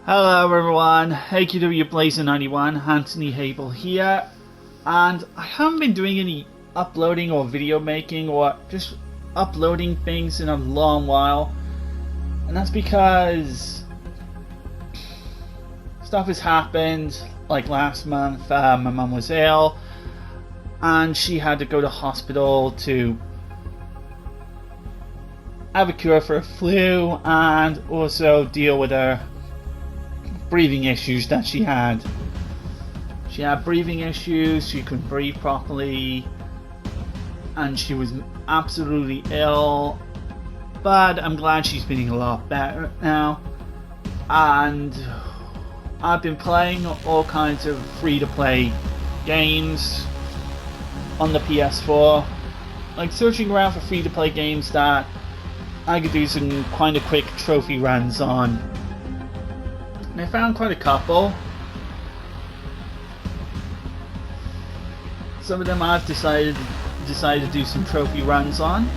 Hello everyone, AQW Blazer 91, Anthony Hable here, and I haven't been doing any uploading or video making or just uploading things in a long while, and that's because stuff has happened. Like last month, my mum was ill and she had to go to hospital to have a cure for a flu and also deal with her breathing issues that she had. She had breathing issues, she couldn't breathe properly, and she was absolutely ill, but I'm glad she's feeling a lot better now. And I've been playing all kinds of free-to-play games on the PS4, like searching around for free-to-play games that I could do some kind of quick trophy runs on. And I found quite a couple. Some of them I've decided to do some trophy runs on.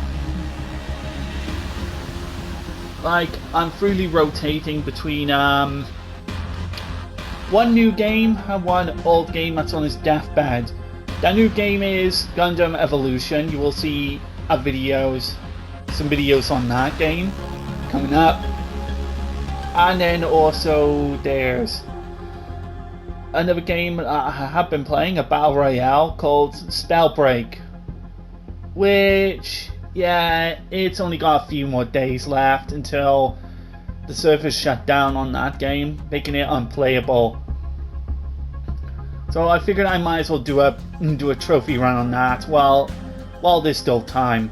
Like, I'm freely rotating between one new game and one old game that's on his deathbed. That new game is Gundam Evolution. You will see some videos on that game coming up. And then also there's another game I have been playing, a battle royale called Spellbreak, which, yeah, it's only got a few more days left until the servers shut down on that game, making it unplayable. So I figured I might as well do a trophy run on that while there's still time.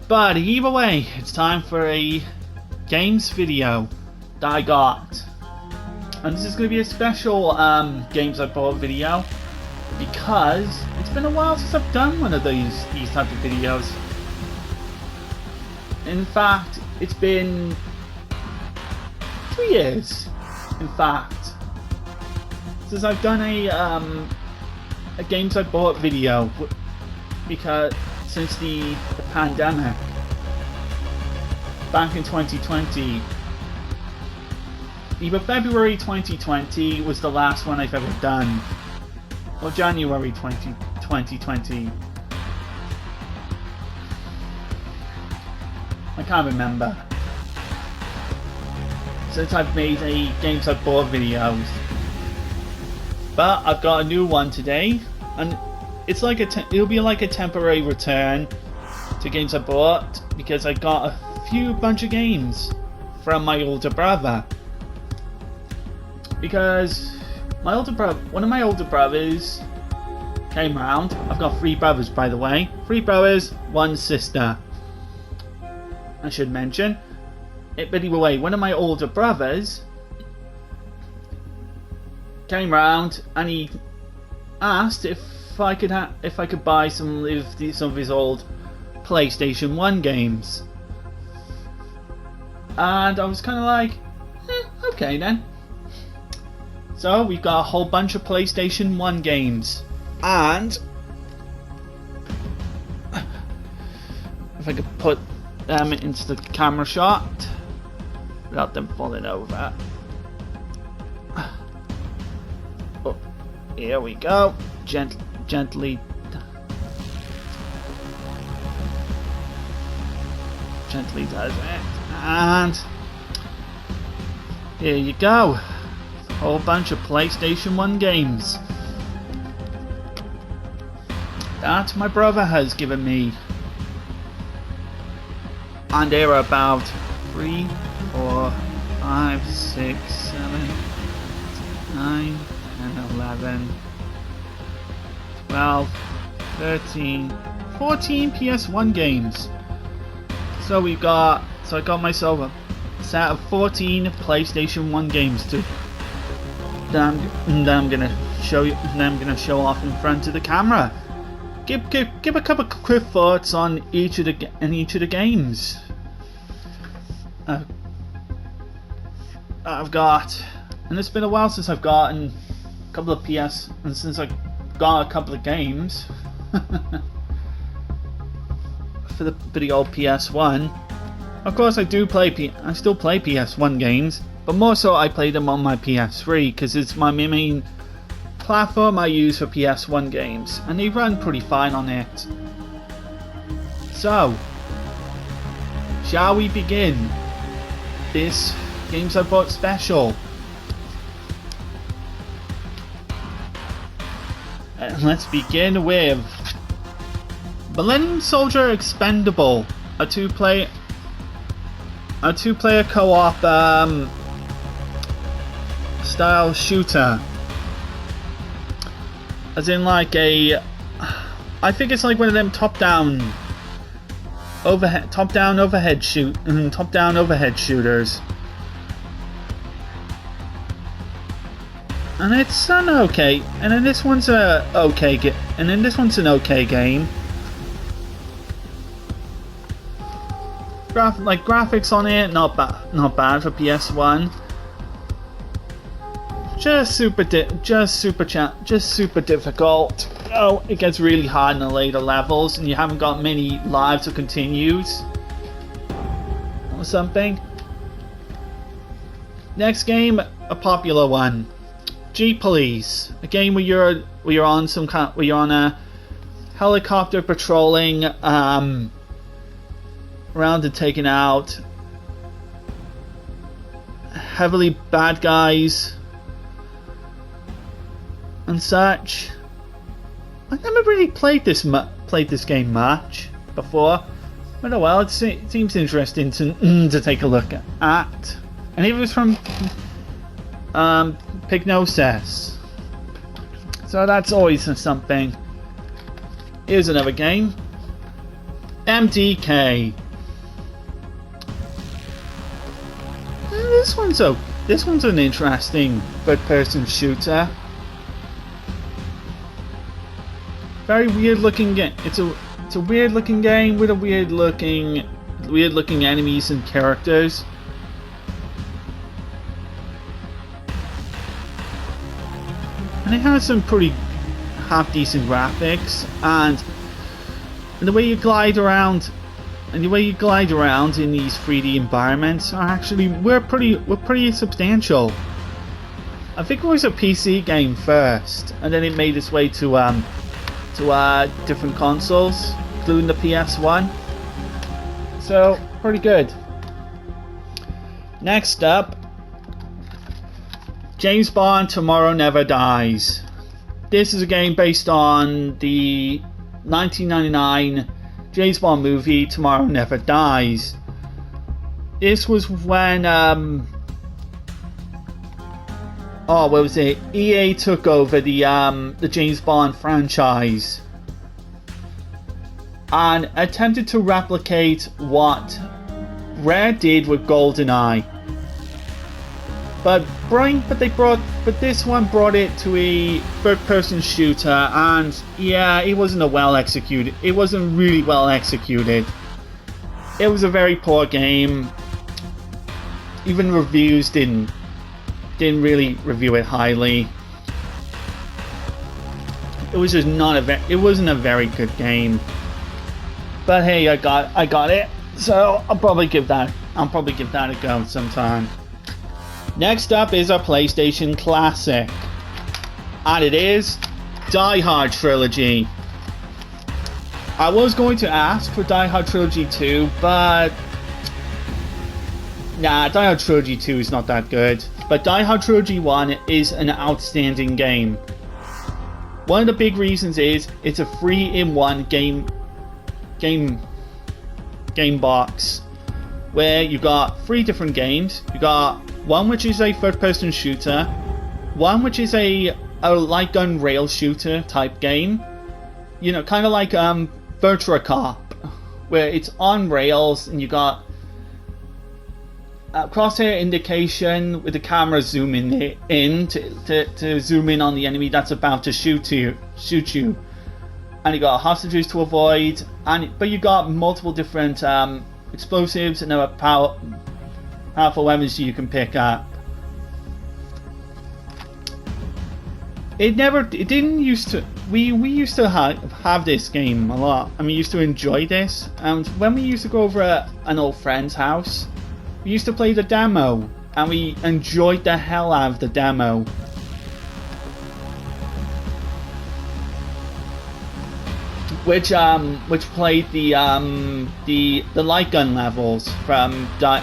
But either way, it's time for a games video that I got, and this is going to be a special games I bought video, because it's been a while since I've done one of these type of videos. In fact, it's been 2 years, in fact, since I've done a games I bought video, because since the pandemic back in 2020. Either February 2020 was the last one I've ever done, or January 2020. I can't remember. Since I've made a games I bought videos. But I've got a new one today, and it's like it'll be like a temporary return to games I bought, because I got a bunch of games from my older brother. Because one of my older brothers came round. I've got 3 brothers, by the way. 3 brothers, 1 sister, I should mention. But anyway, one of my older brothers came round and he asked if I could buy some of his old PlayStation 1 games. And I was kind of like, okay then. So we've got a whole bunch of PlayStation 1 games, and if I could put them into the camera shot without them falling over. Oh, here we go. Gently does it, and here you go. Whole bunch of PlayStation 1 games that my brother has given me, and they're about 3, 4, 5, 6, 7, 9, 10, 11, 12, 13, 14 PS1 games. So I got myself a set of 14 PlayStation 1 games that I'm gonna show off in front of the camera. Give a couple of quick thoughts on each of the games. I've got, and it's been a while since I've gotten a couple of since I got a couple of games for the old PS1. Of course, I still play PS1 games, but more so I play them on my PS3 because it's my main platform I use for PSOne games, and they run pretty fine on it. So, shall we begin this Games I Bought special? And let's begin with Millennium Soldier Expendable, a two-player co-op style shooter. As in like I think it's like one of them top-down overhead shooters. And it's an okay, and then this one's an okay game. Graphics on it, not bad for PS1. Just super difficult. Oh, it gets really hard in the later levels, and you haven't got many lives or continues or something. Next game, a popular one. G-Police, a game where you're on a helicopter patrolling around and taking out heavily bad guys and such. I've never really played this game much before, but oh well, it seems interesting to take a look at. And it was from Pignosis, so that's always something. Here's another game, MDK. This one's an interesting third-person shooter. Very weird looking game. It's a weird looking game with a weird looking enemies and characters. And it has some pretty half decent graphics, and the way you glide around in these 3D environments are actually we're pretty substantial. I think it was a PC game first, and then it made its way to different consoles, including the PS1. So pretty good. Next up, James Bond Tomorrow Never Dies. This is a game based on the 1999 James Bond movie Tomorrow Never Dies. This was when EA took over the James Bond franchise and attempted to replicate what Rare did with GoldenEye. But this one brought it to a third-person shooter, and yeah, it wasn't really well executed. It was a very poor game. Even reviews didn't really review it highly. It was just it wasn't a very good game. But hey, I got it, so I'll probably give that a go sometime. Next up is a PlayStation classic, and it is Die Hard Trilogy. I was going to ask for Die Hard Trilogy 2, but nah, Die Hard Trilogy 2 is not that good. But Die Hard Trilogy 1 is an outstanding game. One of the big reasons is it's a 3-in-1 game box, where you got 3 different games. You got one which is a third-person shooter, one which is a light gun rail shooter type game, you know, kind of like Virtua Cop, where it's on rails and you got crosshair indication with the camera zooming in to zoom in on the enemy that's about to shoot you, and you got hostages to avoid, but you got multiple different explosives and other powerful weapons you can pick up. We used to have this game a lot, and we used to enjoy this. And when we used to go over at an old friend's house, we used to play the demo, and we enjoyed the hell out of the demo. Which played the light gun levels from Dire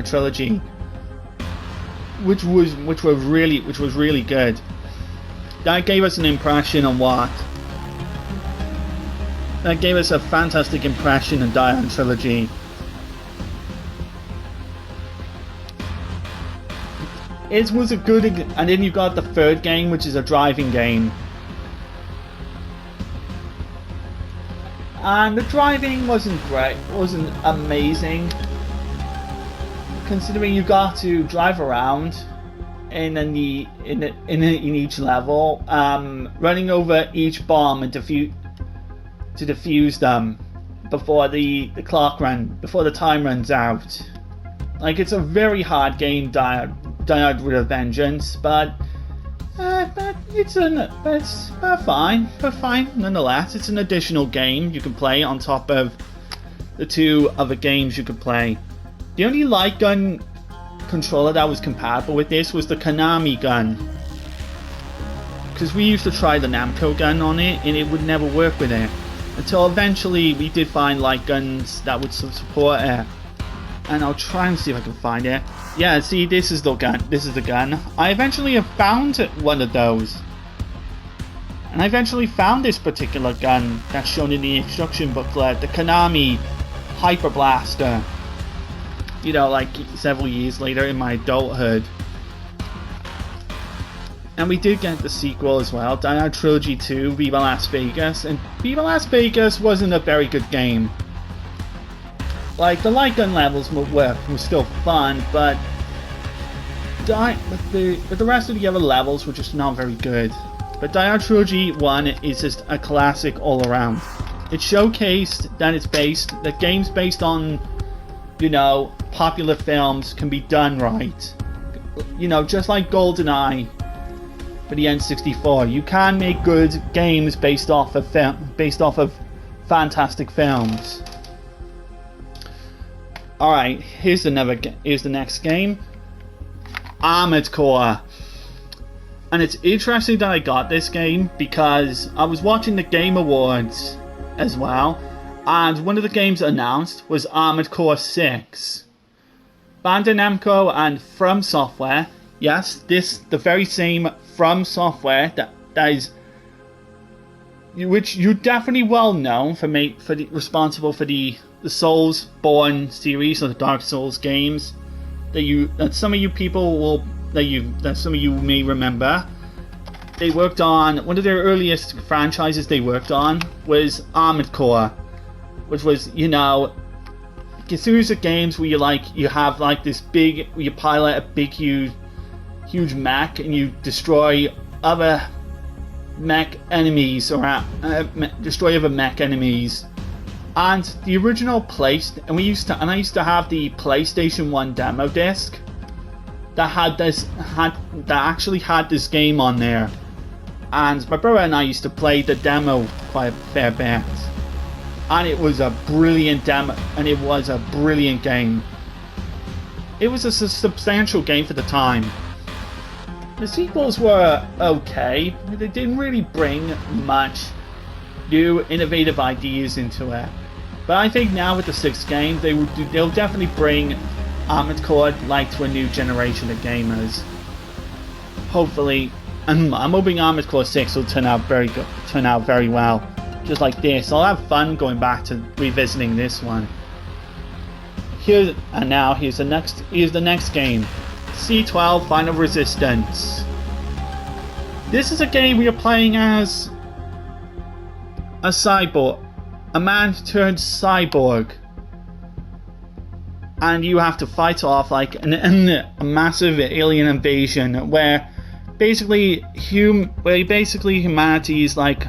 Trilogy, which was really good. That gave us an impression on what. That gave us a fantastic impression of Dire Trilogy. It was a good, and then you got the third game, which is a driving game. And the driving wasn't great, wasn't amazing, considering you got to drive around in each level, running over each bomb and to defuse them before the time runs out. Like, it's a very hard game, Dire with a Vengeance, but it's fine nonetheless. It's an additional game you can play on top of the two other games you could play. The only light gun controller that was compatible with this was the Konami gun, because we used to try the Namco gun on it and it would never work with it, until eventually we did find light guns that would support it. And I'll try and see if I can find it. Yeah, see, this is the gun. I eventually have found one of those. And I eventually found this particular gun that's shown in the instruction booklet, the Konami Hyper Blaster. You know, like several years later in my adulthood. And we did get the sequel as well, Dire Trilogy 2, Viva Las Vegas. And Viva Las Vegas wasn't a very good game. Like, the light gun levels were still fun, but the rest of the other levels were just not very good. But Dire Trilogy 1 is just a classic all around. It showcased that that games based on, you know, popular films can be done right. You know, just like GoldenEye for the N64, you can make good games based off of fantastic films. Alright, here's the next game. Armored Core. And it's interesting that I got this game because I was watching the Game Awards as well, and one of the games announced was Armored Core 6. Bandai Namco and From Software, yes, the very same From Software which you definitely well know responsible for the Soulsborne series or the Dark Souls games that some of you may remember. They worked on one of their earliest franchises. They worked on was Armored Core, which was, you know, a series of games where you have you pilot a big huge mech and you destroy other mech enemies destroy other mech enemies. And the original I used to have the PlayStation 1 demo disc that actually had this game on there. And my brother and I used to play the demo quite a fair bit. And it was a brilliant demo, and it was a brilliant game. It was a substantial game for the time. The sequels were okay. They didn't really bring much new innovative ideas into it. But I think now with the 6th game, they'll definitely bring Armored Core to a new generation of gamers. Hopefully, and I'm hoping Armored Core 6 will turn out very well. Just like this. I'll have fun going back to revisiting this one. Here's the next game. C12 Final Resistance. This is a game we are playing as a cyborg. A man turned cyborg, and you have to fight off like a massive alien invasion where basically humanity is like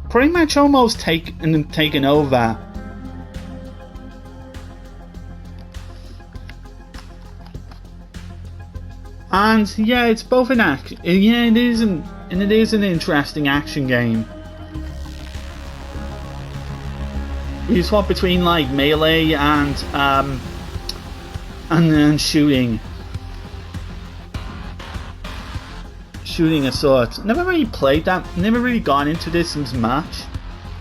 pretty much almost taken over. And yeah, it's both an action. Yeah, it is an interesting action game. you swap between like melee and then shooting assault. Never really played that. Never really gone into this much.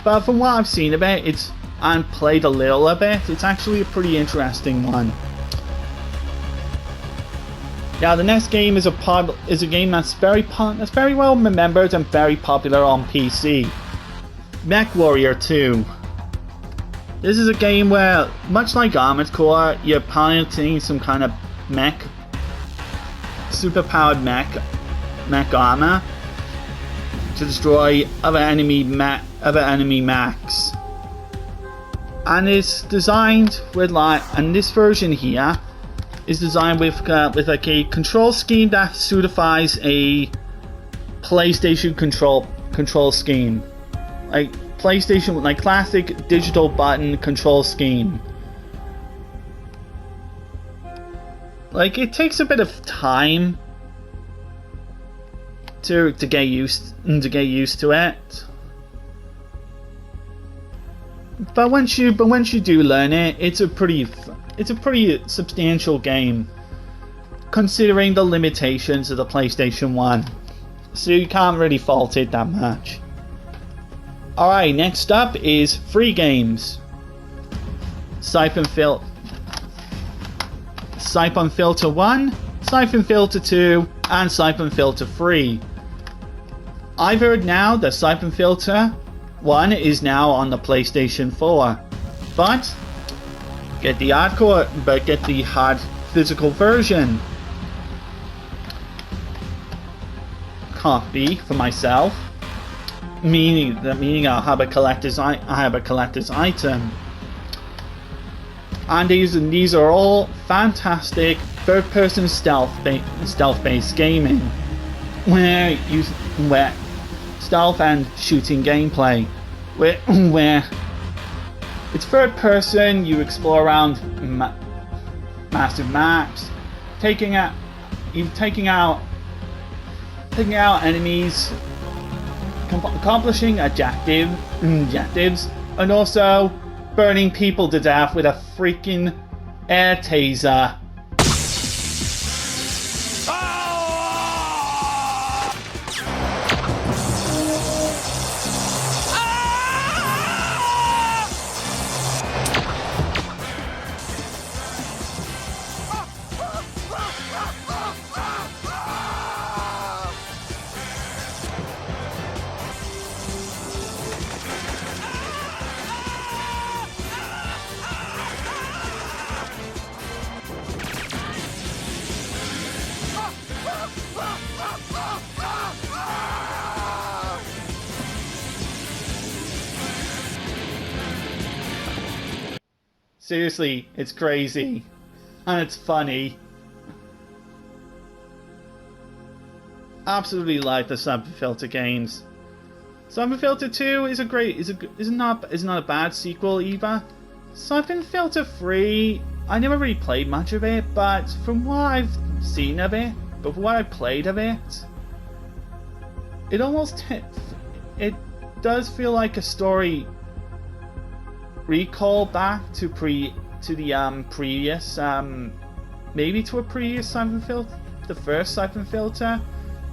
But from what I've seen of it, and played a little of it, it's actually a pretty interesting one. Yeah, the next game is a game that's very well remembered and very popular on PC. Mech Warrior 2. This is a game where, much like Armored Core, you're piloting some kind of mech, superpowered mech armor to destroy other enemy mechs. And it's designed with and this version here is designed with like a control scheme that suitifies a PlayStation control scheme, like PlayStation, like classic digital button control scheme. Like, it takes a bit of time to get used to it. But once you do learn it, it's a pretty substantial game, considering the limitations of the PlayStation 1. So you can't really fault it that much. Alright, next up is free games. Siphon Filter 1, Siphon Filter 2, and Siphon Filter 3. I've heard now that Siphon Filter 1 is now on the PlayStation 4, but get the hard physical version. Copy for myself, meaning I'll have a collector's item. And these are all fantastic third-person stealth-based gaming, where stealth and shooting gameplay, where it's third person. You explore around massive maps, taking out enemies, accomplishing objectives, and also burning people to death with a freaking air taser. Seriously, it's crazy. And it's funny. Absolutely like the Siphon Filter games. Siphon Filter 2 is not a bad sequel either. Siphon Filter 3, I never really played much of it, but from what I've seen of it, but from what I've played of it, it does feel like a story recall back to the previous maybe to a previous Siphon Filter, the first Siphon Filter,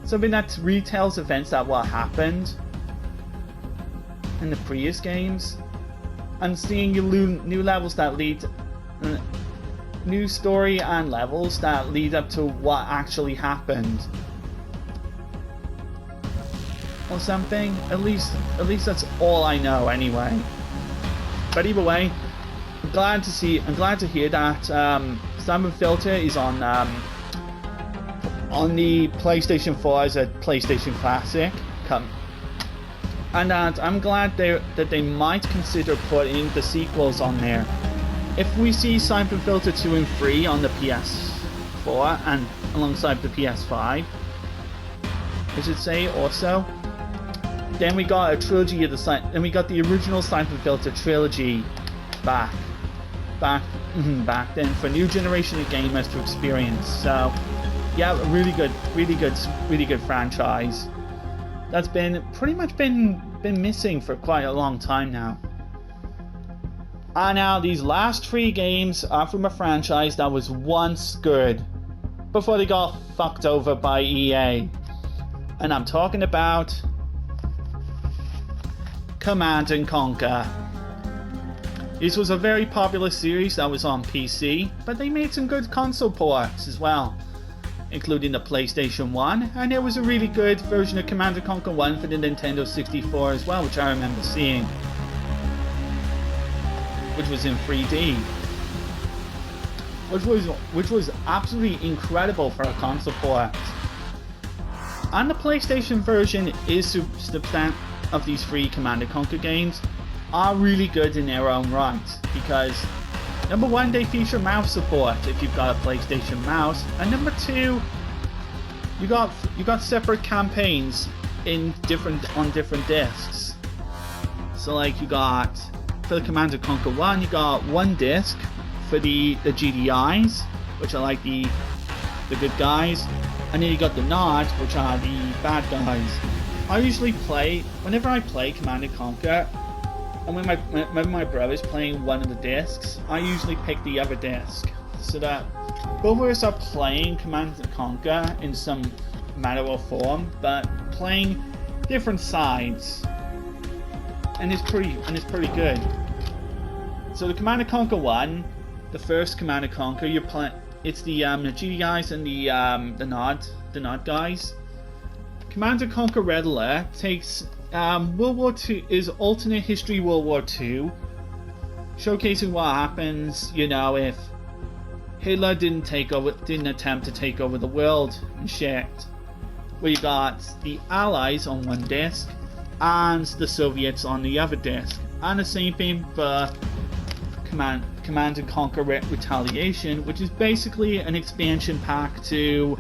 something that retells events that what happened in the previous games, and seeing new levels that lead, new story and levels that lead up to what actually happened, or something. At least that's all I know anyway. But either way, I'm glad to hear that Siphon Filter is on the PlayStation 4 as a PlayStation Classic, and that I'm glad that they might consider putting the sequels on there. If we see Siphon Filter 2 and 3 on the PS4 and alongside the PS5, I should say also. Then we got a trilogy of then we got the original Siphon Filter trilogy back then for new generation of gamers to experience. So yeah, really good franchise that's been pretty much been missing for quite a long time now. And now these last 3 games are from a franchise that was once good before they got fucked over by EA. And I'm talking about Command & Conquer. This was a very popular series that was on PC, but they made some good console ports as well, including the PlayStation 1, and there was a really good version of Command & Conquer 1 for the Nintendo 64 as well, which I remember seeing, which was in 3D, which was absolutely incredible for a console port. And the PlayStation version is substantial of these 3 Command & Conquer games are really good in their own right, because number 1, they feature mouse support if you've got a PlayStation mouse, and number 2, you got separate campaigns on different discs. So like you got, for the Command & Conquer 1, you got 1 disc for the GDIs, which are like the good guys, and then you got the Nods, which are the bad guys. I usually play, whenever I play Command & Conquer, and when my brother's playing one of the discs, I usually pick the other disc, so that both of us are playing Command & Conquer in some manner or form, but playing different sides, and it's pretty good. So the Command & Conquer 1, the first Command & Conquer, you're playing. It's the GDIs and the Nod guys. Command & Conquer Red Alert takes World War II is alternate history World War II, showcasing what happens, you know, if Hitler didn't attempt to take over the world and shit. Where you got the Allies on one disc and the Soviets on the other disc, and the same thing for Command & Conquer Retaliation, which is basically an expansion pack to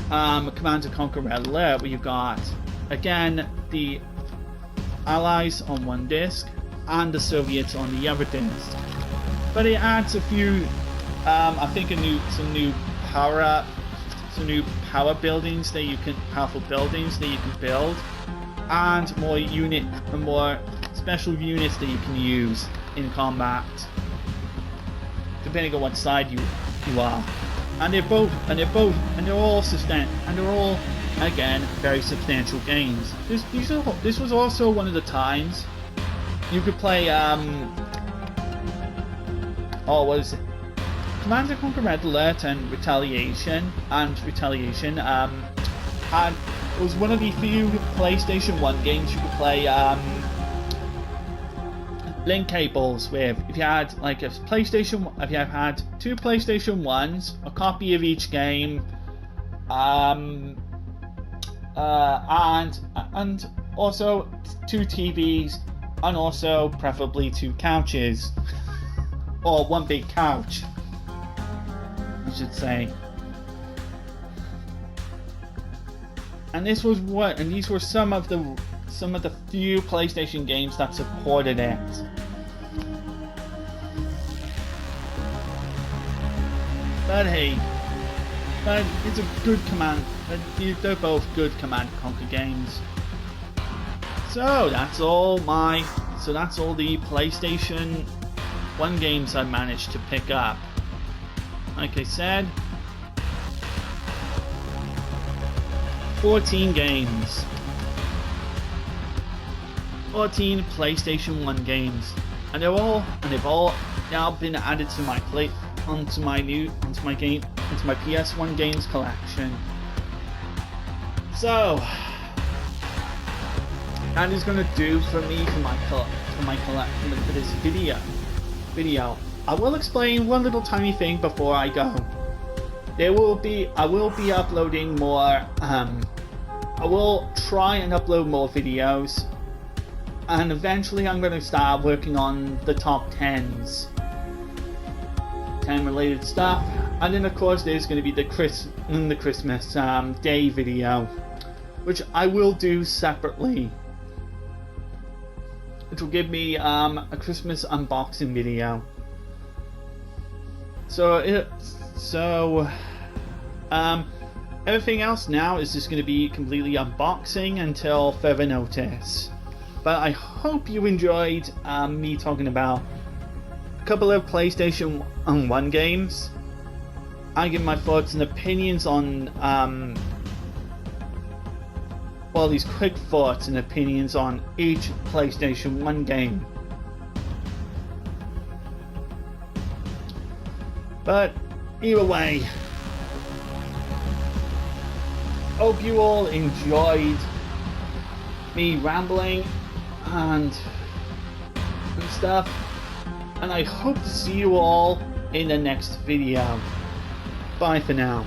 Command & Conquer Red Alert, where you've got, again, the Allies on one disc and the Soviets on the other disc. But it adds a few, I think some new power buildings that you can, powerful buildings that you can build, and more special units that you can use in combat, depending on what side you are. And they're all again very substantial games. This was also one of the times you could play what is it? Command & Conquer Red Alert and Retaliation and it was one of the few PlayStation 1 games you could play link cables with. If you had like if you had 2 PlayStation 1s, a copy of each game, and also 2 TVs, and also preferably 2 couches, or 1 big couch, I should say. And these were some of the few PlayStation games that supported it. But hey, it's a good command. They're both good Command & Conquer games. So that's all the PlayStation 1 games I managed to pick up. Like I said, 14 games. 14 PlayStation 1 games, and they've all now been added to my onto my PS1 games collection. So that is gonna do for me for this video. I will explain one little tiny thing before I go. I will be uploading more. I will try and upload more videos. And eventually I'm going to start working on the top 10s. 10 related stuff. And then of course there's going to be the Christmas Day video, which I will do separately. Which will give me a Christmas unboxing video. Everything else now is just going to be completely unboxing until further notice. But I hope you enjoyed me talking about couple of PlayStation 1 games. I give my thoughts and opinions on well, these quick thoughts and opinions on each PlayStation 1 game. But either way, hope you all enjoyed me rambling and stuff, and I hope to see you all in the next video. Bye for now.